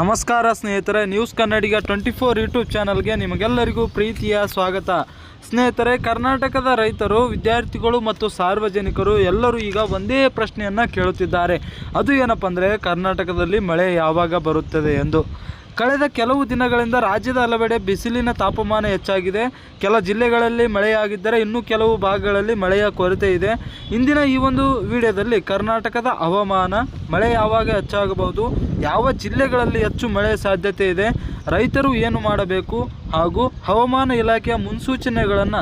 ನಮಸ್ಕಾರ ಸ್ನೇಹಿತರೆ, ನ್ಯೂಸ್ ಕನ್ನಡಿಗ 24 ಯೂಟ್ಯೂಬ್ ಚಾನಲ್ಗೆ ನಿಮಗೆಲ್ಲರಿಗೂ ಪ್ರೀತಿಯ ಸ್ವಾಗತ. ಸ್ನೇಹಿತರೆ, ಕರ್ನಾಟಕದ ರೈತರು, ವಿದ್ಯಾರ್ಥಿಗಳು ಮತ್ತು ಸಾರ್ವಜನಿಕರು ಎಲ್ಲರೂ ಈಗ ಒಂದೇ ಪ್ರಶ್ನೆಯನ್ನು ಕೇಳುತ್ತಿದ್ದಾರೆ. ಅದು ಏನಪ್ಪ ಅಂದರೆ, ಕರ್ನಾಟಕದಲ್ಲಿ ಮಳೆ ಯಾವಾಗ ಬರುತ್ತದೆ ಎಂದು. ಕಳೆದ ಕೆಲವು ದಿನಗಳಿಂದ ರಾಜ್ಯದ ಹಲವೆಡೆ ಬಿಸಿಲಿನ ತಾಪಮಾನ ಹೆಚ್ಚಾಗಿದೆ. ಕೆಲ ಜಿಲ್ಲೆಗಳಲ್ಲಿ ಮಳೆಯಾಗಿದ್ದರೆ ಇನ್ನು ಕೆಲವು ಭಾಗಗಳಲ್ಲಿ ಮಳೆಯ ಕೊರತೆ ಇದೆ. ಇಂದಿನ ಈ ಒಂದು ವಿಡಿಯೋದಲ್ಲಿ ಕರ್ನಾಟಕದ ಹವಾಮಾನ, ಮಳೆ ಯಾವಾಗ ಹೆಚ್ಚಾಗಬಹುದು, ಯಾವ ಜಿಲ್ಲೆಗಳಲ್ಲಿ ಹೆಚ್ಚು ಮಳೆ ಸಾಧ್ಯತೆ ಇದೆ, ರೈತರು ಏನು ಮಾಡಬೇಕು ಹಾಗೂ ಹವಾಮಾನ ಇಲಾಖೆಯ ಮುನ್ಸೂಚನೆಗಳನ್ನು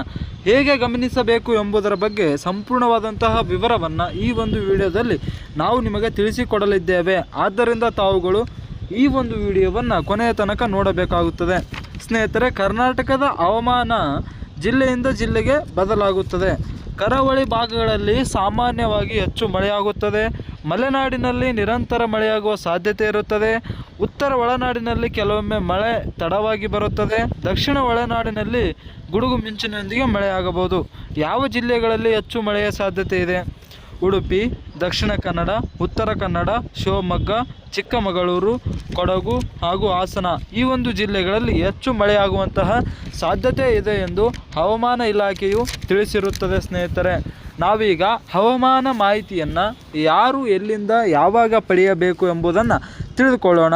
ಹೇಗೆ ಗಮನಿಸಬೇಕು ಎಂಬುದರ ಬಗ್ಗೆ ಸಂಪೂರ್ಣವಾದಂತಹ ವಿವರವನ್ನು ಈ ಒಂದು ವಿಡಿಯೋದಲ್ಲಿ ನಾವು ನಿಮಗೆ ತಿಳಿಸಿಕೊಡಲಿದ್ದೇವೆ. ಆದ್ದರಿಂದ ತಾವುಗಳು ಈ ಒಂದು ವಿಡಿಯೋವನ್ನು ಕೊನೆಯ ತನಕ ನೋಡಬೇಕಾಗುತ್ತದೆ. ಸ್ನೇಹಿತರೆ, ಕರ್ನಾಟಕದ ಹವಾಮಾನ ಜಿಲ್ಲೆಯಿಂದ ಜಿಲ್ಲೆಗೆ ಬದಲಾಗುತ್ತದೆ. ಕರಾವಳಿ ಭಾಗಗಳಲ್ಲಿ ಸಾಮಾನ್ಯವಾಗಿ ಹೆಚ್ಚು ಮಳೆಯಾಗುತ್ತದೆ. ಮಲೆನಾಡಿನಲ್ಲಿ ನಿರಂತರ ಮಳೆಯಾಗುವ ಸಾಧ್ಯತೆ ಇರುತ್ತದೆ. ಉತ್ತರ ಒಳನಾಡಿನಲ್ಲಿ ಕೆಲವೊಮ್ಮೆ ಮಳೆ ತಡವಾಗಿ ಬರುತ್ತದೆ. ದಕ್ಷಿಣ ಒಳನಾಡಿನಲ್ಲಿ ಗುಡುಗು ಮಿಂಚಿನೊಂದಿಗೆ ಮಳೆಯಾಗಬಹುದು. ಯಾವ ಜಿಲ್ಲೆಗಳಲ್ಲಿ ಹೆಚ್ಚು ಮಳೆಯ ಸಾಧ್ಯತೆ ಇದೆ? ಉಡುಪಿ, ದಕ್ಷಿಣ ಕನ್ನಡ, ಉತ್ತರ ಕನ್ನಡ, ಶಿವಮೊಗ್ಗ, ಚಿಕ್ಕಮಗಳೂರು, ಕೊಡಗು ಹಾಗೂ ಹಾಸನ ಈ ಒಂದು ಜಿಲ್ಲೆಗಳಲ್ಲಿ ಹೆಚ್ಚು ಮಳೆಯಾಗುವಂತಹ ಸಾಧ್ಯತೆ ಇದೆ ಎಂದು ಹವಾಮಾನ ಇಲಾಖೆಯು ತಿಳಿಸಿರುತ್ತದೆ. ಸ್ನೇಹಿತರೆ, ನಾವೀಗ ಹವಾಮಾನ ಮಾಹಿತಿಯನ್ನು ಯಾರು ಎಲ್ಲಿಂದ ಯಾವಾಗ ಪಡೆಯಬೇಕು ಎಂಬುದನ್ನು ತಿಳಿದುಕೊಳ್ಳೋಣ.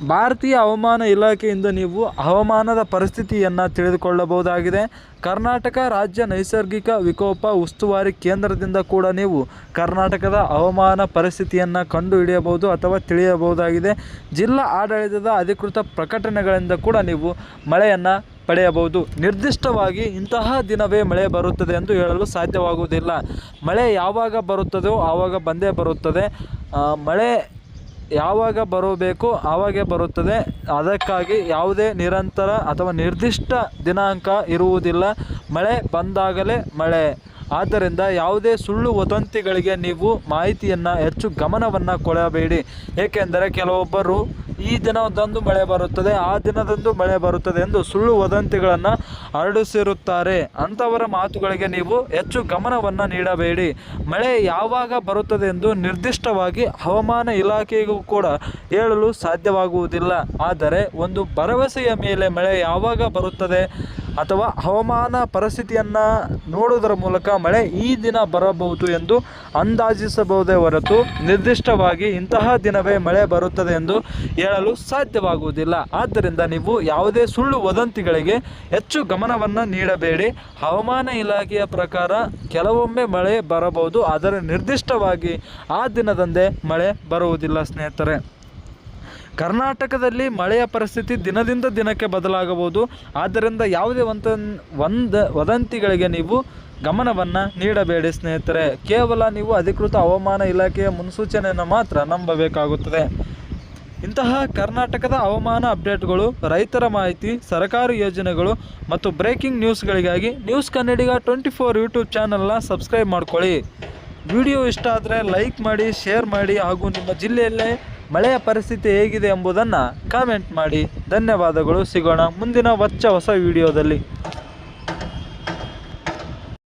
ಭಾರತೀಯ ಹವಾಮಾನ ಇಲಾಖೆಯಿಂದ ನೀವು ಹವಾಮಾನದ ಪರಿಸ್ಥಿತಿಯನ್ನು ತಿಳಿದುಕೊಳ್ಳಬಹುದಾಗಿದೆ. ಕರ್ನಾಟಕ ರಾಜ್ಯ ನೈಸರ್ಗಿಕ ವಿಕೋಪ ಉಸ್ತುವಾರಿ ಕೇಂದ್ರದಿಂದ ಕೂಡ ನೀವು ಕರ್ನಾಟಕದ ಹವಾಮಾನ ಪರಿಸ್ಥಿತಿಯನ್ನು ಕಂಡುಹಿಡಿಯಬಹುದು ಅಥವಾ ತಿಳಿಯಬಹುದಾಗಿದೆ. ಜಿಲ್ಲಾ ಆಡಳಿತದ ಅಧಿಕೃತ ಪ್ರಕಟಣೆಗಳಿಂದ ಕೂಡ ನೀವು ಮಳೆಯನ್ನು ಪಡೆಯಬಹುದು. ನಿರ್ದಿಷ್ಟವಾಗಿ ಇಂತಹ ದಿನವೇ ಮಳೆ ಬರುತ್ತದೆ ಎಂದು ಹೇಳಲು ಸಾಧ್ಯವಾಗುವುದಿಲ್ಲ. ಮಳೆ ಯಾವಾಗ ಬರುತ್ತದೋ ಆವಾಗ ಬಂದೇ ಬರುತ್ತದೆ. ಮಳೆ ಯಾವಾಗ ಬರಬೇಕು ಆವಾಗೇ ಬರುತ್ತದೆ. ಅದಕ್ಕಾಗಿ ಯಾವುದೇ ನಿರಂತರ ಅಥವಾ ನಿರ್ದಿಷ್ಟ ದಿನಾಂಕ ಇರುವುದಿಲ್ಲ. ಮಳೆ ಬಂದಾಗಲೇ ಮಳೆ. ಆದ್ದರಿಂದ ಯಾವುದೇ ಸುಳ್ಳು ವದಂತಿಗಳಿಗೆ ನೀವು ಮಾಹಿತಿಯನ್ನು ಹೆಚ್ಚು ಗಮನವನ್ನು ಕೊಡಬೇಡಿ. ಏಕೆಂದರೆ ಕೆಲವೊಬ್ಬರು ಈ ದಿನದಂದು ಮಳೆ ಬರುತ್ತದೆ, ಆ ದಿನದಂದು ಮಳೆ ಬರುತ್ತದೆ ಎಂದು ಸುಳ್ಳು ವದಂತಿಗಳನ್ನು ಹರಡಿಸಿರುತ್ತಾರೆ. ಅಂಥವರ ಮಾತುಗಳಿಗೆ ನೀವು ಹೆಚ್ಚು ಗಮನವನ್ನು ನೀಡಬೇಡಿ. ಮಳೆ ಯಾವಾಗ ಬರುತ್ತದೆ ಎಂದು ನಿರ್ದಿಷ್ಟವಾಗಿ ಹವಾಮಾನ ಇಲಾಖೆಗೂ ಕೂಡ ಹೇಳಲು ಸಾಧ್ಯವಾಗುವುದಿಲ್ಲ. ಆದರೆ ಒಂದು ಭರವಸೆಯ ಮೇಲೆ ಮಳೆ ಯಾವಾಗ ಬರುತ್ತದೆ ಅಥವಾ ಹವಾಮಾನ ಪರಿಸ್ಥಿತಿಯನ್ನು ನೋಡುವುದರ ಮೂಲಕ ಮಳೆ ಈ ದಿನ ಬರಬಹುದು ಎಂದು ಅಂದಾಜಿಸಬಹುದೇ ಹೊರತು ನಿರ್ದಿಷ್ಟವಾಗಿ ಇಂತಹ ದಿನವೇ ಮಳೆ ಬರುತ್ತದೆ ಎಂದು ಹೇಳಲು ಸಾಧ್ಯವಾಗುವುದಿಲ್ಲ. ಆದ್ದರಿಂದ ನೀವು ಯಾವುದೇ ಸುಳ್ಳು ವದಂತಿಗಳಿಗೆ ಹೆಚ್ಚು ಗಮನವನ್ನು ನೀಡಬೇಡಿ. ಹವಾಮಾನ ಇಲಾಖೆಯ ಪ್ರಕಾರ ಕೆಲವೊಮ್ಮೆ ಮಳೆ ಬರಬಹುದು, ಆದರೆ ನಿರ್ದಿಷ್ಟವಾಗಿ ಆ ದಿನದಂದೇ ಮಳೆ ಬರುವುದಿಲ್ಲ. ಸ್ನೇಹಿತರೆ, ಕರ್ನಾಟಕದಲ್ಲಿ ಮಳೆಯ ಪರಿಸ್ಥಿತಿ ದಿನದಿಂದ ದಿನಕ್ಕೆ ಬದಲಾಗಬಹುದು. ಆದ್ದರಿಂದ ಯಾವುದೇ ವದಂತಿಗಳಿಗೆ ನೀವು ಗಮನವನ್ನು ನೀಡಬೇಡಿ. ಸ್ನೇಹಿತರೆ, ಕೇವಲ ನೀವು ಅಧಿಕೃತ ಹವಾಮಾನ ಇಲಾಖೆಯ ಮುನ್ಸೂಚನೆಯನ್ನು ಮಾತ್ರ ನಂಬಬೇಕಾಗುತ್ತದೆ. ಇಂತಹ ಕರ್ನಾಟಕದ ಹವಾಮಾನ ಅಪ್ಡೇಟ್ಗಳು, ರೈತರ ಮಾಹಿತಿ, ಸರ್ಕಾರಿ ಯೋಜನೆಗಳು ಮತ್ತು ಬ್ರೇಕಿಂಗ್ ನ್ಯೂಸ್ಗಳಿಗಾಗಿ ನ್ಯೂಸ್ ಕನ್ನಡಿಗ 24 ಯೂಟ್ಯೂಬ್ ಚಾನಲ್ನ ಸಬ್ಸ್ಕ್ರೈಬ್ ಮಾಡ್ಕೊಳ್ಳಿ. ವಿಡಿಯೋ ಇಷ್ಟ ಆದರೆ ಲೈಕ್ ಮಾಡಿ, ಶೇರ್ ಮಾಡಿ ಹಾಗೂ ನಿಮ್ಮ ಜಿಲ್ಲೆಯಲ್ಲೇ ಮಳೆಯ ಪರಿಸ್ಥಿತಿ ಹೇಗಿದೆ ಎಂಬುದನ್ನು ಕಾಮೆಂಟ್ ಮಾಡಿ. ಧನ್ಯವಾದಗಳು. ಸಿಗೋಣ ಮುಂದಿನ ಹೊಸ ವಿಡಿಯೋದಲ್ಲಿ.